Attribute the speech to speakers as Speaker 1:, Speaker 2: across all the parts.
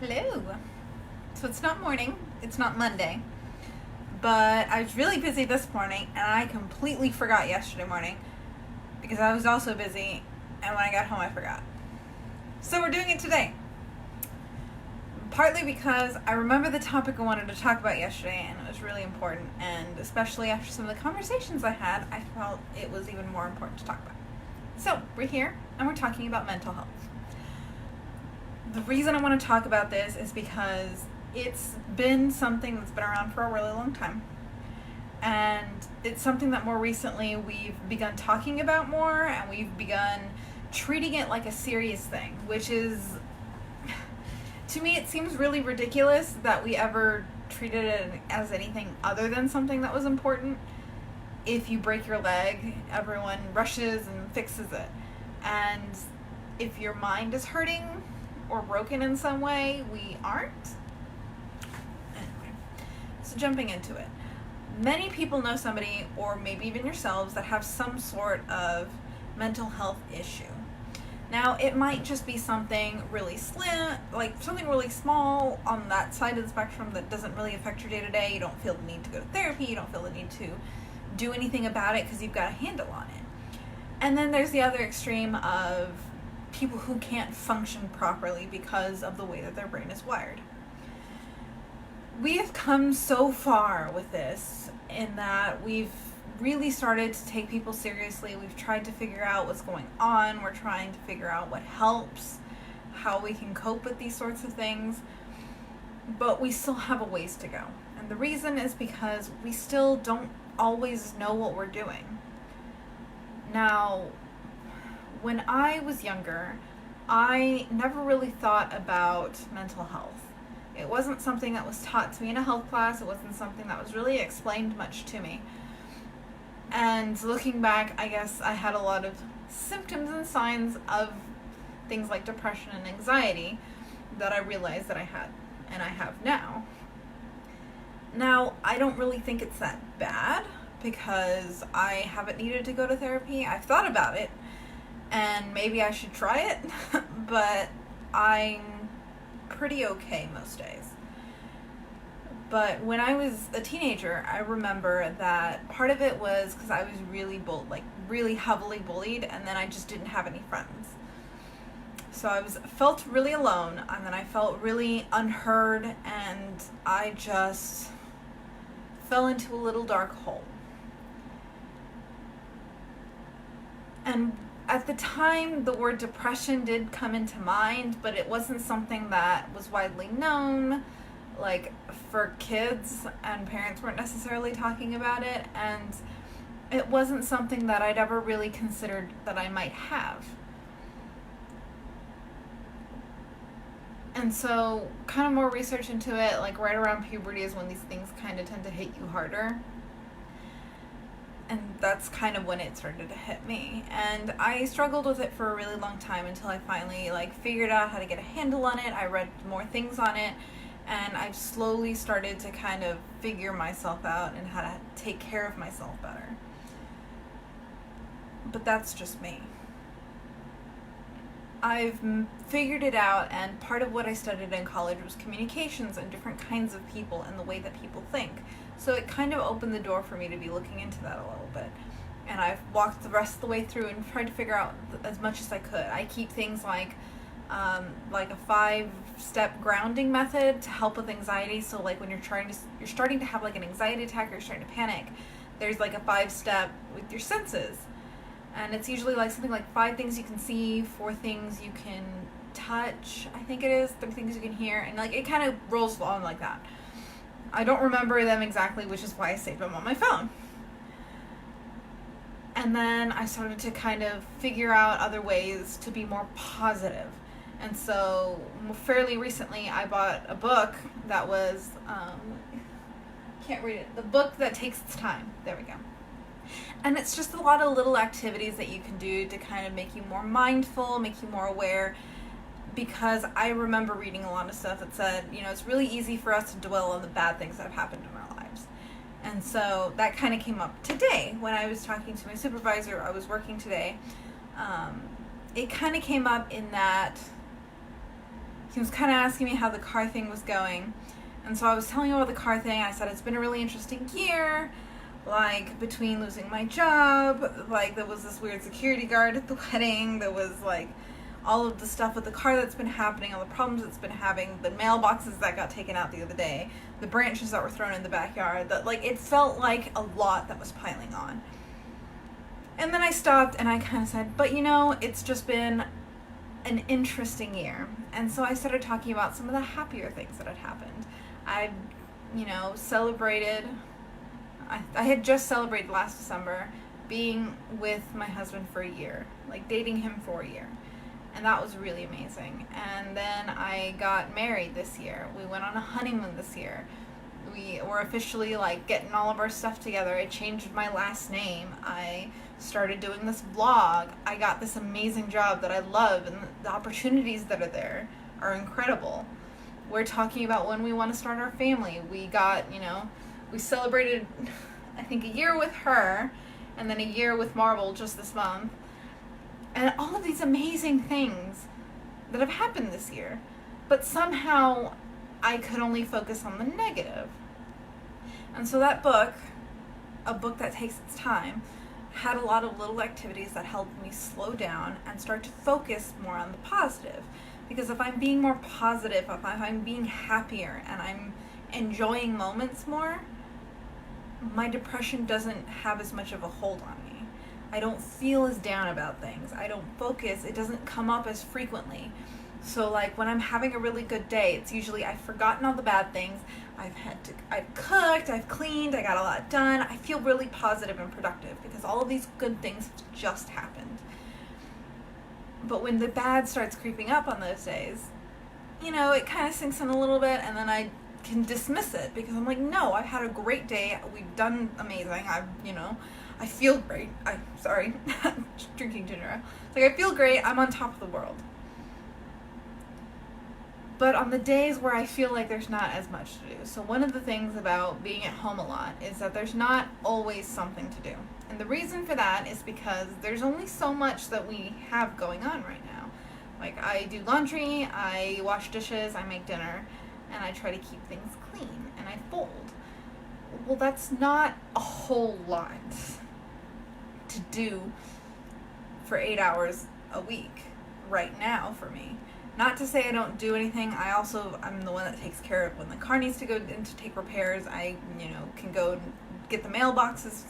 Speaker 1: Hello. So it's not morning, it's not Monday, but I was really busy this morning and I completely forgot yesterday morning because I was also busy, and when I got home I forgot. So we're doing it today. Partly because I remember the topic I wanted to talk about yesterday and it was really important, and especially after some of the conversations I had, I felt it was even more important to talk about. So we're here and we're talking about mental health. The reason I want to talk about this is because it's been something that's been around for a really long time. And it's something that more recently we've begun talking about more, and we've begun treating it like a serious thing, which is, to me, it seems really ridiculous that we ever treated it as anything other than something that was important. If you break your leg, everyone rushes and fixes it. And if your mind is hurting or broken in some way, we aren't. Anyway, so jumping into it. Many people know somebody, or maybe even yourselves, that have some sort of mental health issue. Now, it might just be something really slim, like something really small on that side of the spectrum that doesn't really affect your day-to-day. You don't feel the need to go to therapy. You don't feel the need to do anything about it because you've got a handle on it. And then there's the other extreme of people who can't function properly because of the way that their brain is wired. We have come so far with this in that we've really started to take people seriously. We've tried to figure out what's going on. We're trying to figure out what helps, how we can cope with these sorts of things. But we still have a ways to go. And the reason is because we still don't always know what we're doing. Now, when I was younger, I never really thought about mental health. It wasn't something that was taught to me in a health class. It wasn't something that was really explained much to me. And looking back, I guess I had a lot of symptoms and signs of things like depression and anxiety that I realized that I had, and I have now. Now, I don't really think it's that bad because I haven't needed to go to therapy. I've thought about it, and maybe I should try it, but I'm pretty okay most days. But when I was a teenager, I remember that part of it was because I was really heavily bullied, and then I just didn't have any friends. So I felt really alone, and then I felt really unheard, and I just fell into a little dark hole. And at the time, the word depression did come into mind, but it wasn't something that was widely known. Like, for kids, and parents weren't necessarily talking about it, and it wasn't something that I'd ever really considered that I might have. And so, kind of more research into it, like right around puberty is when these things kind of tend to hit you harder. And that's kind of when it started to hit me. And I struggled with it for a really long time until I finally figured out how to get a handle on it. I read more things on it, and I've slowly started to kind of figure myself out and how to take care of myself better. But that's just me. I've figured it out, and part of what I studied in college was communications and different kinds of people and the way that people think. So it kind of opened the door for me to be looking into that a little bit. And I've walked the rest of the way through and tried to figure out as much as I could. I keep things like a 5-step grounding method to help with anxiety. So when you're starting to have an anxiety attack or you're starting to panic, there's a 5-step with your senses. And it's usually something like 5 things you can see, 4 things you can touch, I think it is, 3 things you can hear, and it kind of rolls along like that. I don't remember them exactly, which is why I saved them on my phone. And then I started to kind of figure out other ways to be more positive. And so fairly recently I bought a book that was, can't read it, The Book That Takes Its Time. There we go. And it's just a lot of little activities that you can do to kind of make you more mindful, make you more aware, because I remember reading a lot of stuff that said, it's really easy for us to dwell on the bad things that have happened in our lives. And so that kind of came up today when I was talking to my supervisor. I was working today. It kind of came up in that he was kind of asking me how the car thing was going. And so I was telling him about the car thing. I said, it's been a really interesting year. Like, between losing my job, like, there was this weird security guard at the wedding. There was, like, all of the stuff with the car that's been happening, all the problems it's been having, the mailboxes that got taken out the other day, the branches that were thrown in the backyard. That, like, it felt like a lot that was piling on. And then I stopped and I kind of said, but, you know, it's just been an interesting year. And so I started talking about some of the happier things that had happened. I, celebrated... I had just celebrated last December being with my husband for a year, like dating him for a year. And that was really amazing. And then I got married this year. We went on a honeymoon this year. We were officially like getting all of our stuff together. I changed my last name. I started doing this vlog. I got this amazing job that I love, and the opportunities that are there are incredible. We're talking about when we want to start our family. We got, we celebrated, I think, a year with her, and then a year with Marble just this month. And all of these amazing things that have happened this year. But somehow I could only focus on the negative. And so that book, a book that takes its time, had a lot of little activities that helped me slow down and start to focus more on the positive. Because if I'm being more positive, if I'm being happier, and I'm enjoying moments more, my depression doesn't have as much of a hold on me. I don't feel as down about things. I don't focus. It doesn't come up as frequently. So like when I'm having a really good day, it's usually I've forgotten all the bad things. I've cooked, I've cleaned, I got a lot done. I feel really positive and productive because all of these good things just happened. But when the bad starts creeping up on those days, it kind of sinks in a little bit, and then I can dismiss it because I'm like, no, I've had a great day. We've done amazing. I feel great. Sorry, drinking ginger ale. It's like I feel great. I'm on top of the world. But on the days where I feel like there's not as much to do. So one of the things about being at home a lot is that there's not always something to do. And the reason for that is because there's only so much that we have going on right now. Like I do laundry, I wash dishes, I make dinner, and I try to keep things clean, and I fold. Well, that's not a whole lot to do for 8 hours a week right now for me. Not to say I don't do anything. I'm the one that takes care of when the car needs to go in to take repairs. I, can go and get the mailboxes,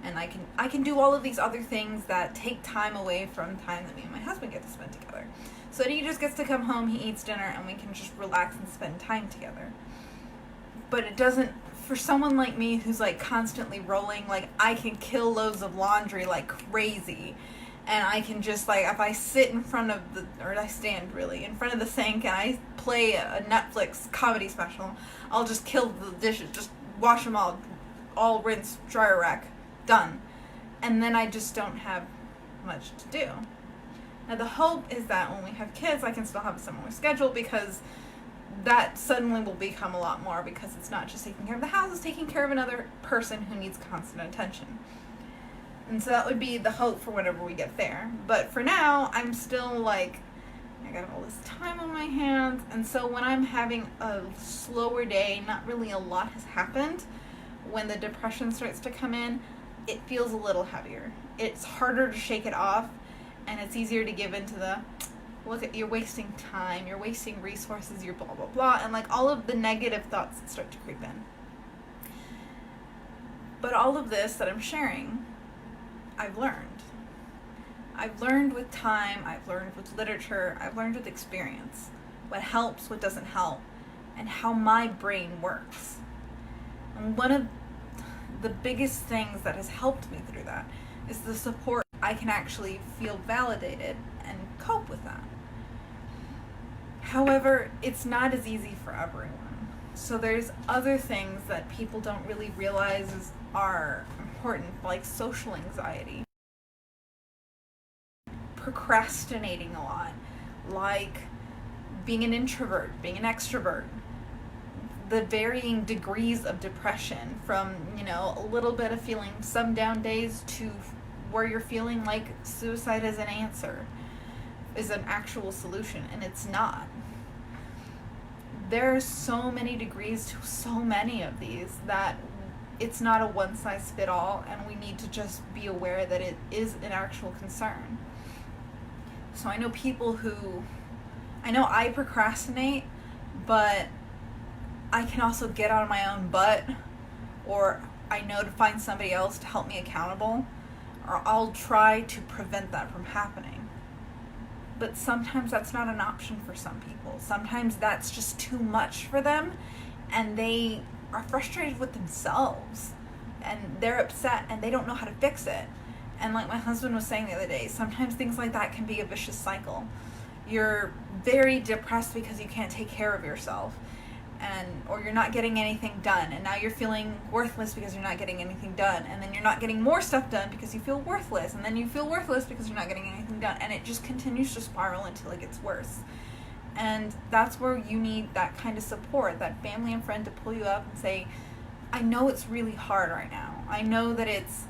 Speaker 1: and I can do all of these other things that take time away from time that me and my husband get to spend together. So he just gets to come home, he eats dinner, and we can just relax and spend time together. But it doesn't, for someone like me who's like constantly rolling, like I can kill loads of laundry like crazy. And I can just, like, if I sit in front of I stand really, in front of the sink and I play a Netflix comedy special, I'll just kill the dishes, just wash them all rinse, dryer rack, done. And then I just don't have much to do. Now the hope is that when we have kids, I can still have a similar schedule, because that suddenly will become a lot more, because it's not just taking care of the house, it's taking care of another person who needs constant attention. And so that would be the hope for whenever we get there. But for now, I'm still like, I got all this time on my hands. And so when I'm having a slower day, not really a lot has happened, when the depression starts to come in, it feels a little heavier. It's harder to shake it off, and it's easier to give into the, look, you're wasting time, you're wasting resources, you're blah, blah, blah, and like all of the negative thoughts that start to creep in. But all of this that I'm sharing, I've learned. I've learned with time, I've learned with literature, I've learned with experience. What helps, what doesn't help, and how my brain works. And one of the biggest things that has helped me through that is the support. I can actually feel validated and cope with that. However, it's not as easy for everyone. So there's other things that people don't really realize are important, like social anxiety, procrastinating a lot, like being an introvert, being an extrovert, the varying degrees of depression from, a little bit of feeling some down days to where you're feeling like suicide is an answer, is an actual solution, and it's not. there's so many degrees to so many of these that it's not a one-size-fits-all, and we need to just be aware that it is an actual concern. So I know I procrastinate, but I can also get out of my own butt, or I know to find somebody else to help me accountable, or I'll try to prevent that from happening. But sometimes that's not an option for some people. Sometimes that's just too much for them, and they are frustrated with themselves, and they're upset, and they don't know how to fix it. And like my husband was saying the other day, sometimes things like that can be a vicious cycle. You're very depressed because you can't take care of yourself, or you're not getting anything done, and now you're feeling worthless because you're not getting anything done, and then you're not getting more stuff done because you feel worthless, and then you feel worthless because you're not getting anything done, and it just continues to spiral until it gets worse. And that's where you need that kind of support, that family and friend to pull you up and say, I know it's really hard right now. I know that it's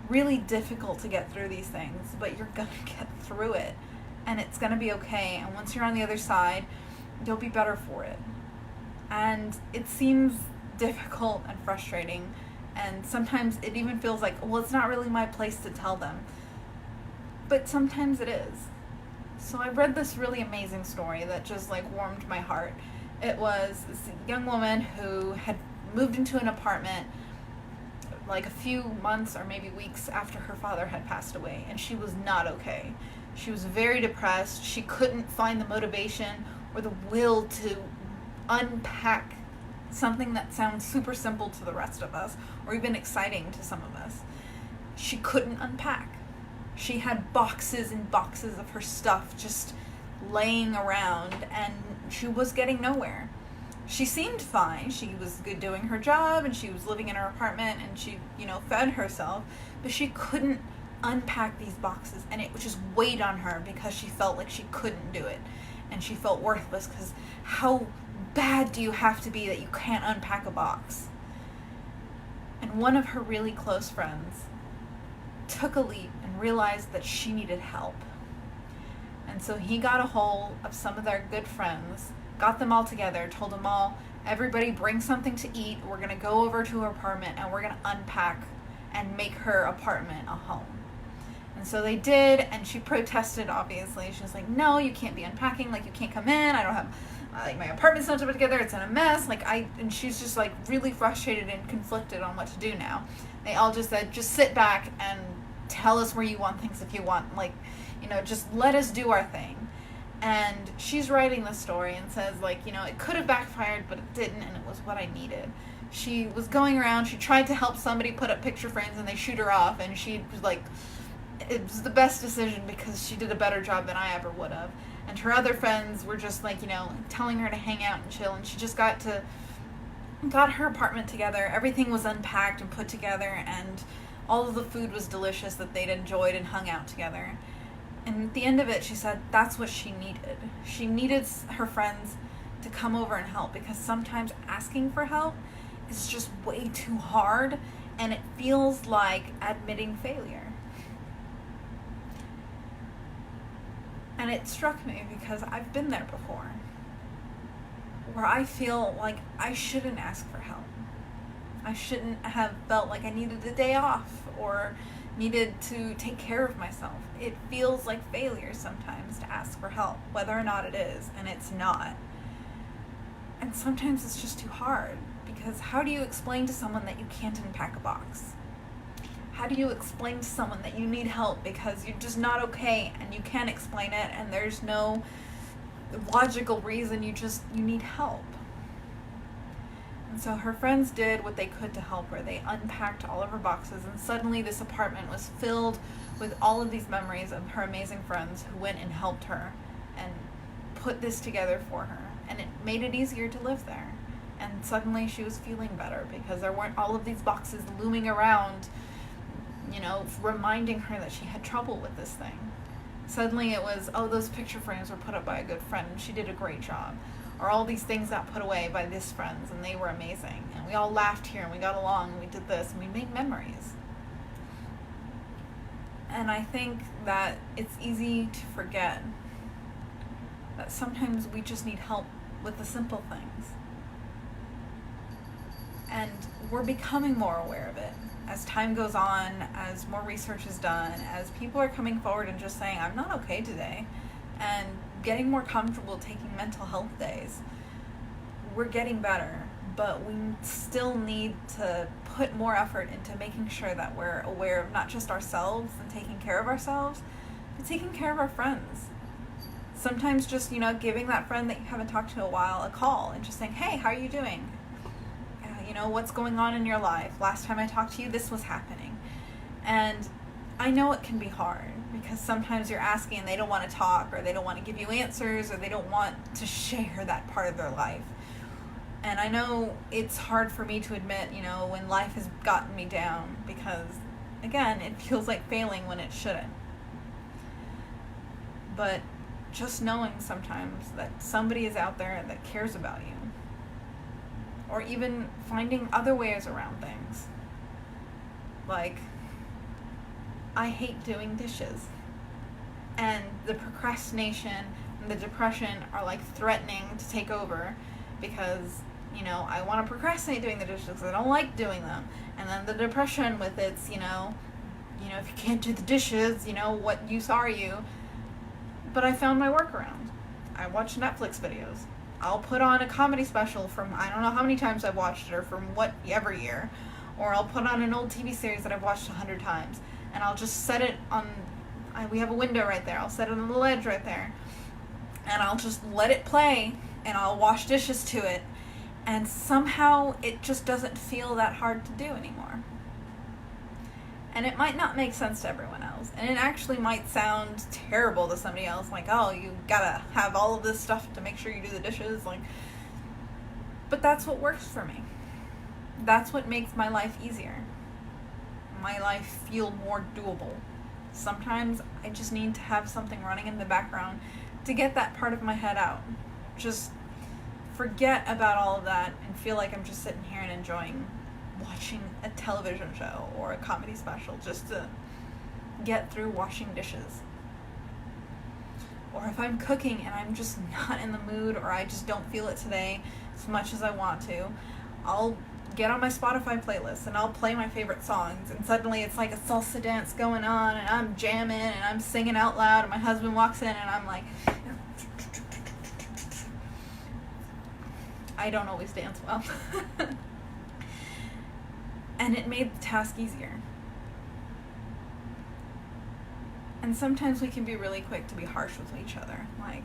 Speaker 1: really difficult to get through these things, but you're gonna get through it, and it's gonna be okay, and once you're on the other side, you'll be better for it. And it seems difficult and frustrating, and sometimes it even feels like, well, it's not really my place to tell them. But sometimes it is. So I read this really amazing story that just warmed my heart. It was this young woman who had moved into an apartment a few months or maybe weeks after her father had passed away, and she was not okay. She was very depressed. She couldn't find the motivation or the will to unpack something that sounds super simple to the rest of us, or even exciting to some of us. She couldn't unpack. She had boxes and boxes of her stuff just laying around, and she was getting nowhere. She seemed fine. She was good doing her job, and she was living in her apartment, and she, fed herself, but she couldn't unpack these boxes, and it just weighed on her because she felt like she couldn't do it, and she felt worthless because how bad do you have to be that you can't unpack a box? And one of her really close friends took a leap and realized that she needed help. And so he got a hold of some of their good friends, got them all together, told them all, everybody bring something to eat, we're going to go over to her apartment and we're going to unpack and make her apartment a home. And so they did, and she protested, obviously. She was like, no, you can't be unpacking, you can't come in, I don't have, my apartment's not put together, it's in a mess, and she's just really frustrated and conflicted on what to do now. They all just said, just sit back and tell us where you want things if you want, just let us do our thing. And she's writing the story and says, it could have backfired, but it didn't, and it was what I needed. She was going around, she tried to help somebody put up picture frames, and they shoot her off, and she was it was the best decision because she did a better job than I ever would have. And her other friends were just telling her to hang out and chill, and she just got her apartment together. Everything was unpacked and put together, and all of the food was delicious that they'd enjoyed and hung out together. And at the end of it, she said that's what she needed. She needed her friends to come over and help, because sometimes asking for help is just way too hard, and it feels like admitting failure. And it struck me because I've been there before, where I feel like I shouldn't ask for help. I shouldn't have felt like I needed a day off or needed to take care of myself. It feels like failure sometimes to ask for help, whether or not it is, and it's not. And sometimes it's just too hard, because how do you explain to someone that you can't unpack a box? How do you explain to someone that you need help because you're just not okay and you can't explain it and there's no logical reason, you need help? And so her friends did what they could to help her. They unpacked all of her boxes, and suddenly this apartment was filled with all of these memories of her amazing friends who went and helped her and put this together for her. And it made it easier to live there. And suddenly she was feeling better because there weren't all of these boxes looming around, reminding her that she had trouble with this thing. Suddenly it was, those picture frames were put up by a good friend and she did a great job. Or all these things got put away by these friends and they were amazing. And we all laughed here and we got along and we did this and we made memories. And I think that it's easy to forget that sometimes we just need help with the simple things. And we're becoming more aware of it. As time goes on, as more research is done, as people are coming forward and just saying, I'm not okay today, and getting more comfortable taking mental health days, we're getting better. But we still need to put more effort into making sure that we're aware of not just ourselves and taking care of ourselves, but taking care of our friends. Sometimes just, giving that friend that you haven't talked to in a while a call and just saying, hey, how are you doing? What's going on in your life? Last time I talked to you, this was happening. And I know it can be hard because sometimes you're asking and they don't want to talk, or they don't want to give you answers, or they don't want to share that part of their life. And I know it's hard for me to admit, when life has gotten me down, because, again, it feels like failing when it shouldn't. But just knowing sometimes that somebody is out there that cares about you, or even finding other ways around things. Like, I hate doing dishes. And the procrastination and the depression are like threatening to take over because, I want to procrastinate doing the dishes because I don't like doing them. And then the depression with it's, if you can't do the dishes, what use are you? But I found my workaround. I watch Netflix videos. I'll put on a comedy special from, I don't know how many times I've watched it, or from whatever year. Or I'll put on an old TV series that I've watched 100 times. And I'll just set it on, we have a window right there. I'll set it on the ledge right there. And I'll just let it play, and I'll wash dishes to it. And somehow it just doesn't feel that hard to do anymore. And it might not make sense to everyone else. And it actually might sound terrible to somebody else. Like, oh, you gotta have all of this stuff to make sure you do the dishes. But that's what works for me. That's what makes my life easier. My life feel more doable. Sometimes I just need to have something running in the background to get that part of my head out. Just forget about all of that and feel like I'm just sitting here and enjoying watching a television show or a comedy special just to get through washing dishes. Or if I'm cooking and I'm just not in the mood, or I just don't feel it today as much as I want to, I'll get on my Spotify playlist and I'll play my favorite songs, and suddenly it's like a salsa dance going on and I'm jamming and I'm singing out loud, and my husband walks in and I'm like, I don't always dance well. And it made the task easier. And sometimes we can be really quick to be harsh with each other. Like,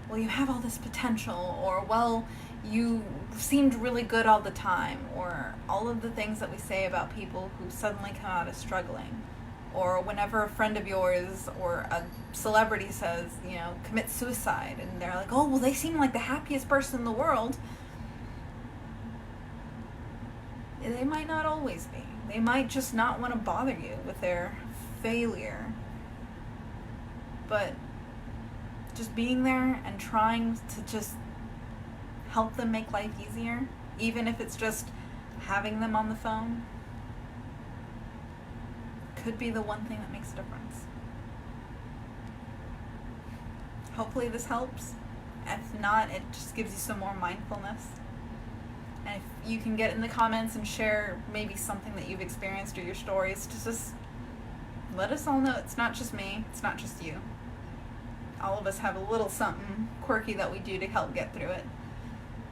Speaker 1: well, you have all this potential, or, well, you seemed really good all the time, or all of the things that we say about people who suddenly come out as struggling. Or whenever a friend of yours or a celebrity says, commit suicide, and they're like, oh, well, they seem like the happiest person in the world. They might not always be. They might just not want to bother you with their failure. But just being there and trying to just help them make life easier, even if it's just having them on the phone, could be the one thing that makes a difference. Hopefully this helps. If not, it just gives you some more mindfulness. And if you can get in the comments and share maybe something that you've experienced or your stories, to just let us all know it's not just me, it's not just you. All of us have a little something quirky that we do to help get through it.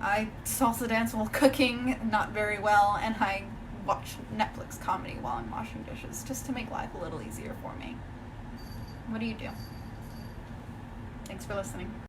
Speaker 1: I salsa dance while cooking, not very well, and I watch Netflix comedy while I'm washing dishes, just to make life a little easier for me. What do you do? Thanks for listening.